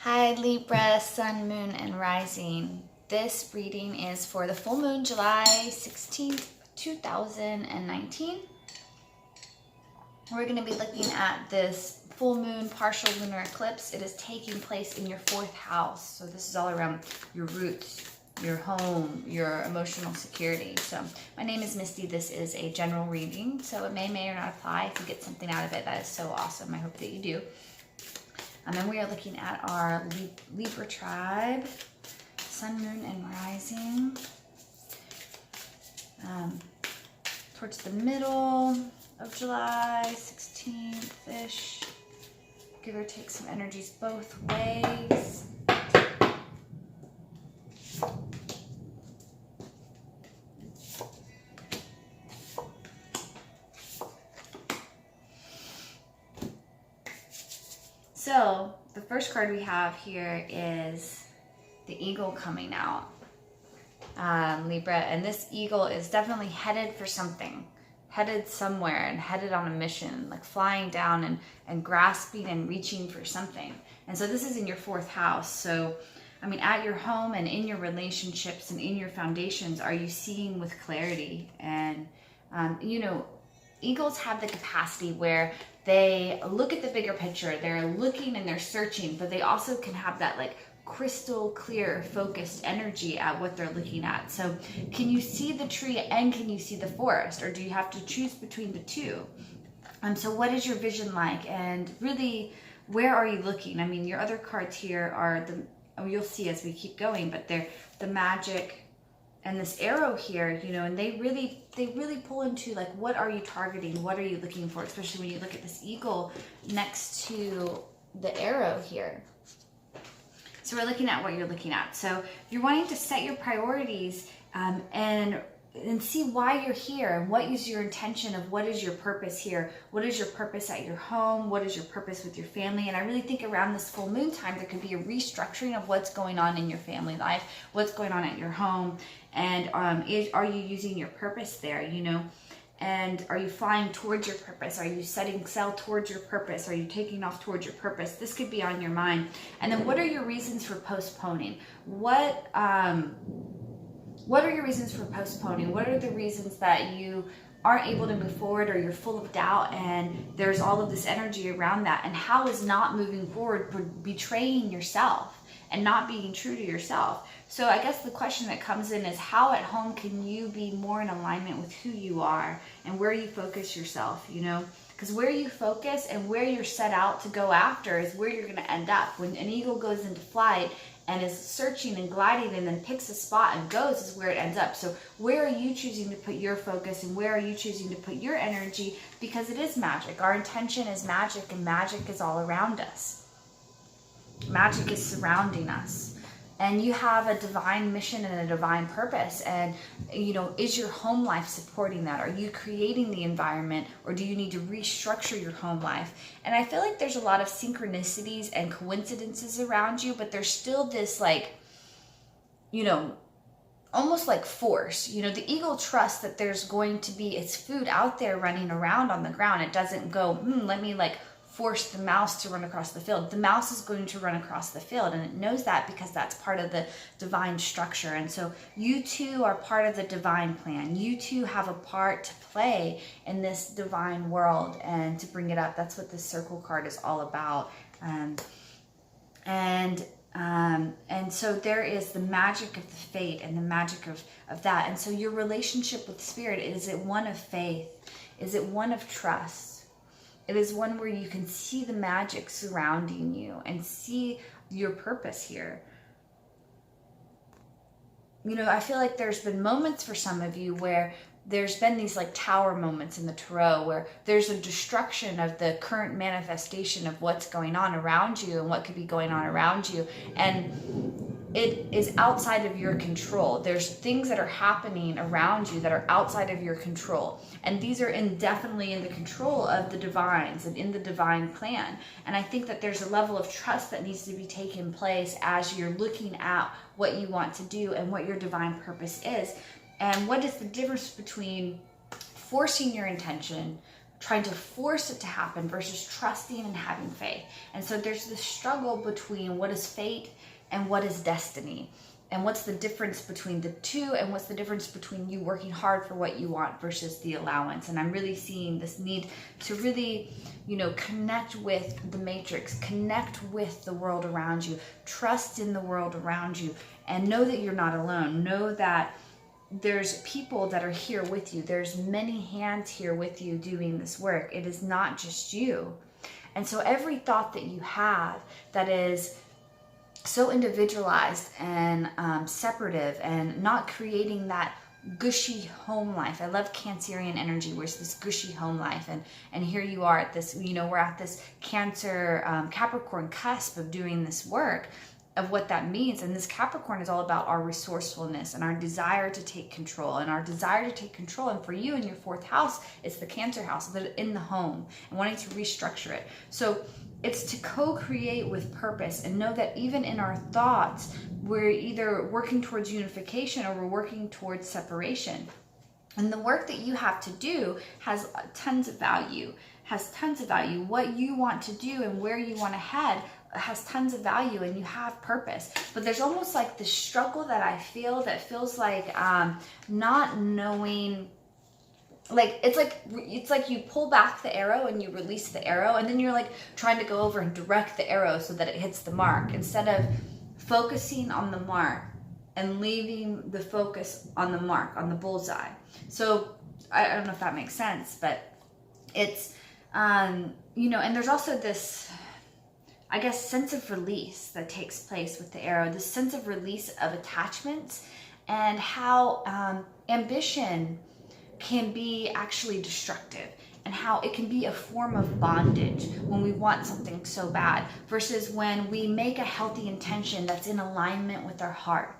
Hi Libra, Sun, Moon, and Rising. This reading is for the full moon, July 16th, 2019. We're going to be looking at this full moon partial lunar eclipse. It is taking place in your 4th house. So this is all around your roots, your home, your emotional security. So my name is Misty. This is a general reading, so it may or not apply. If you get something out of it, that is so awesome. I hope that you do. And then we are looking at our Libra tribe, Sun, Moon, and Rising. Towards the middle of July, 16th-ish. Give or take some energies both ways. So the first card we have here is the eagle coming out, Libra, and this eagle is definitely headed for something, headed somewhere and headed on a mission, like flying down and grasping and reaching for something. And so this is in your 4th house. So, I mean, at your home and in your relationships and in your foundations, are you seeing with clarity? And, eagles have the capacity where they look at the bigger picture. They're looking and they're searching, but they also can have that like crystal clear focused energy at what they're looking at. So can you see the tree and can you see the forest, or do you have to choose between the two? So what is your vision like, and really where are you looking? I mean, your other cards here are you'll see as we keep going, but they're the magic and this arrow here, and they really pull into like, what are you targeting? What are you looking for? Especially when you look at this eagle next to the arrow here. So we're looking at what you're looking at. So you're wanting to set your priorities and see why you're here, and what is your intention of what is your purpose here. What is your purpose at your home? What is your purpose with your family? And I really think around this full moon time, there could be a restructuring of what's going on in your family life, what's going on at your home, and are you using your purpose there, and are you flying towards your purpose? Are you setting sail towards your purpose? Are you taking off towards your purpose? This could be on your mind. And then what are your reasons for postponing? What are your reasons for postponing? What are the reasons that you aren't able to move forward, or you're full of doubt and there's all of this energy around that? And how is not moving forward betraying yourself and not being true to yourself? So I guess the question that comes in is, how at home can you be more in alignment with who you are and where you focus yourself, Because where you focus and where you're set out to go after is where you're going to end up. When an eagle goes into flight and is searching and gliding and then picks a spot and goes is where it ends up. So where are you choosing to put your focus, and where are you choosing to put your energy? Because it is magic. Our intention is magic, and magic is all around us. Magic is surrounding us. And you have a divine mission and a divine purpose. And, is your home life supporting that? Are you creating the environment, or do you need to restructure your home life? And I feel like there's a lot of synchronicities and coincidences around you, but there's still this almost like force. The eagle trusts that there's going to be its food out there running around on the ground. It doesn't go, let me force the mouse to run across the field. The mouse is going to run across the field, and it knows that because that's part of the divine structure. And so you too are part of the divine plan. You too have a part to play in this divine world and to bring it up. That's what this circle card is all about. And so there is the magic of the fate and the magic of that. And so your relationship with spirit, is it one of faith? Is it one of trust? It is one where you can see the magic surrounding you and see your purpose here. I feel like there's been moments for some of you where there's been these like tower moments in the tarot where there's a destruction of the current manifestation of what's going on around you and what could be going on around you. And it is outside of your control. There's things that are happening around you that are outside of your control. And these are definitely in the control of the divines and in the divine plan. And I think that there's a level of trust that needs to be taken place as you're looking at what you want to do and what your divine purpose is. And what is the difference between forcing your intention, trying to force it to happen versus trusting and having faith. And so there's this struggle between what is fate and what is destiny. And what's the difference between the two, and what's the difference between you working hard for what you want versus the allowance. And I'm really seeing this need to really, you know, connect with the matrix, connect with the world around you, trust in the world around you, and know that you're not alone. Know that there's people that are here with you. There's many hands here with you doing this work. It is not just you. And so every thought that you have that is so individualized and separative and not creating that gushy home life. I love Cancerian energy, where it's this gushy home life. And here you are at this, you know, we're at this Cancer, Capricorn cusp of doing this work, of what that means. And this Capricorn is all about our resourcefulness and our desire to take control, and our desire to take control. And for you in your 4th house, it's the Cancer house, that in the home, and wanting to restructure it. So it's to co-create with purpose, and know that even in our thoughts, we're either working towards unification or we're working towards separation. And the work that you have to do has tons of value, What you want to do and where you want to head has tons of value, and you have purpose. But there's almost like this struggle that I feel, that feels like not knowing. Like it's like you pull back the arrow and you release the arrow, and then you're like trying to go over and direct the arrow so that it hits the mark, instead of focusing on the mark and leaving the focus on the mark, on the bullseye. So I don't know if that makes sense, but it's you know, and there's also this, I guess, sense of release that takes place with the arrow, this sense of release of attachments, and how ambition can be actually destructive, and how it can be a form of bondage when we want something so bad, versus when we make a healthy intention that's in alignment with our heart.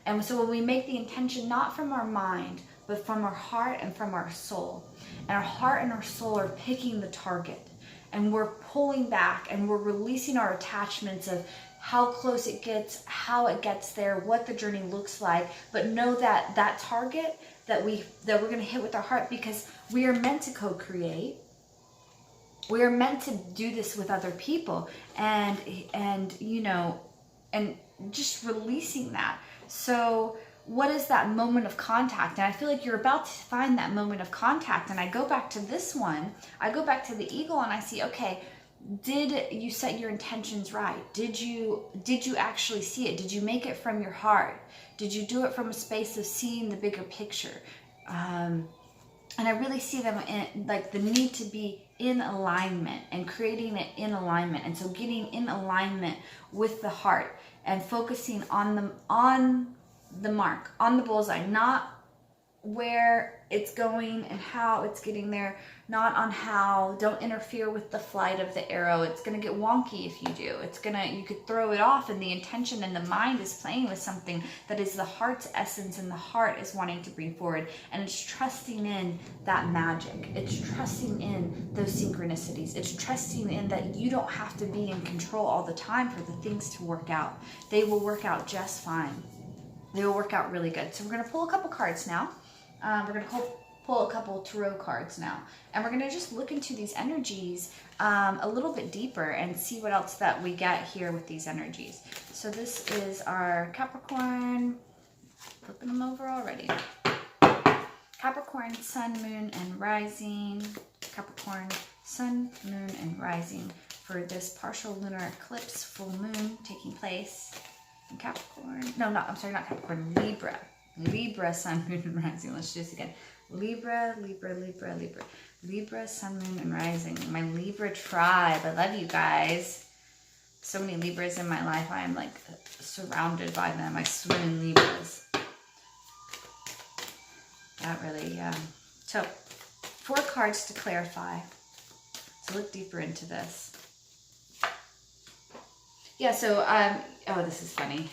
And so when we make the intention not from our mind, but from our heart and from our soul, and our heart and our soul are picking the target, and we're pulling back and we're releasing our attachments of how close it gets, how it gets there, what the journey looks like, but know that that target that we're going to hit with our heart, because we are meant to co-create. We are meant to do this with other people, and you know, and just releasing that. So what is that moment of contact? And I feel like you're about to find that moment of contact. And I go back to this one, I go back to the eagle, and I see, okay, did you set your intentions right? Did you actually see it? Did you make it from your heart? Did you do it from a space of seeing the bigger picture? And I really see them in, like, the need to be in alignment and creating it in alignment. And so getting in alignment with the heart and focusing on the mark, on the bullseye, not where it's going and how it's getting there, not on how. Don't interfere with the flight of the arrow. It's going to get wonky if you do. You could throw it off, and the intention and the mind is playing with something that is the heart's essence, and the heart is wanting to bring forward, and it's trusting in that magic. It's trusting in those synchronicities. It's trusting in that you don't have to be in control all the time for the things to work out. They will work out just fine. They will work out really good. So we're going to pull a couple cards now. We're going to pull a couple tarot cards now, and we're going to just look into these energies a little bit deeper and see what else that we get here with these energies. So this is our Capricorn, flipping them over already. Capricorn, Sun, Moon, and Rising. Capricorn, Sun, Moon, and Rising for this partial lunar eclipse full moon taking place in Capricorn. No, not Capricorn, Libra. Libra, Sun, Moon, and Rising. Let's do this again. Libra, Libra, Libra, Libra. Libra, Sun, Moon, and Rising. My Libra tribe. I love you guys. So many Libras in my life. I am like surrounded by them. I swim in Libras. That really, So, 4 cards to clarify. So look deeper into this. Yeah, so, oh, this is funny.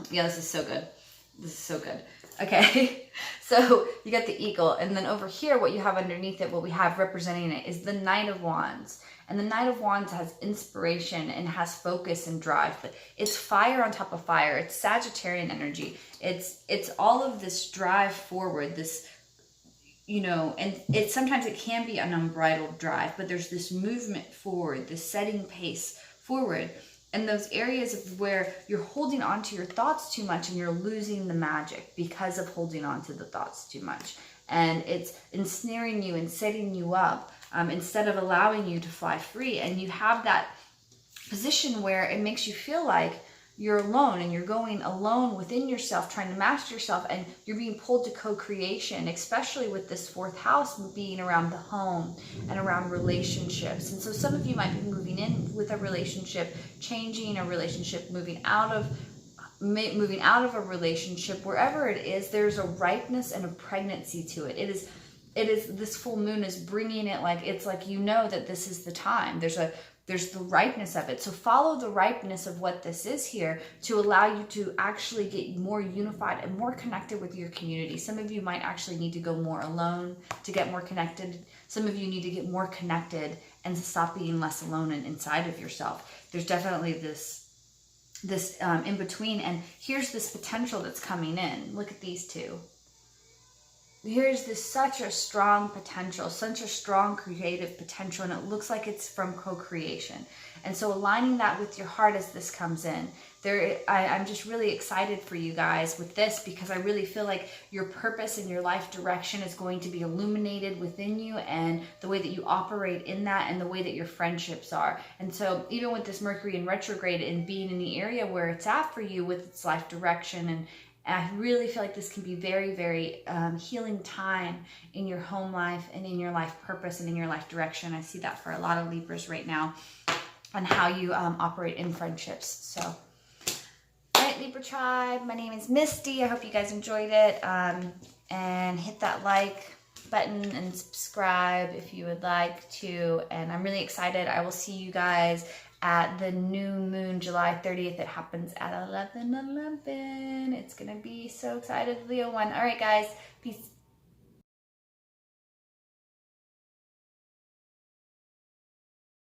Yeah, this is so good. This is so good. Okay, So you got the eagle, and then over here, what you have underneath it, what we have representing it, is the Knight of Wands. And the Knight of Wands has inspiration and has focus and drive, but it's fire on top of fire. It's Sagittarian energy. It's all of this drive forward, this, you know, and sometimes it can be an unbridled drive, but there's this movement forward, this setting pace forward. And those areas of where you're holding on to your thoughts too much and you're losing the magic because of holding on to the thoughts too much. And it's ensnaring you and setting you up instead of allowing you to fly free. And you have that position where it makes you feel like you're alone and you're going alone within yourself, trying to master yourself, and you're being pulled to co-creation, especially with this 4th house being around the home and around relationships. And so some of you might be moving in with a relationship, changing a relationship, moving out of a relationship. Wherever it is, there's a ripeness and a pregnancy to it. It is this full moon is bringing it, like, it's like, you know, that this is the time. There's the ripeness of it. So follow the ripeness of what this is here to allow you to actually get more unified and more connected with your community. Some of you might actually need to go more alone to get more connected. Some of you need to get more connected and to stop being less alone and inside of yourself. There's definitely this in between, and here's this potential that's coming in. Look at these two. Here's this such a strong potential, such a strong creative potential, and it looks like it's from co-creation. And so aligning that with your heart as this comes in, I'm just really excited for you guys with this, because I really feel like your purpose and your life direction is going to be illuminated within you, and the way that you operate in that, and the way that your friendships are. And so even with this Mercury in retrograde and being in the area where it's at for you with its life direction, and I really feel like this can be very, very healing time in your home life and in your life purpose and in your life direction. I see that for a lot of Libras right now, on how you operate in friendships. So, all right, Libra tribe, my name is Misty. I hope you guys enjoyed it. And hit that like button and subscribe if you would like to. And I'm really excited. I will see you guys at the new moon, July 30th. It happens at 11:11. It's gonna be so excited, Leo 1. All right, guys, peace.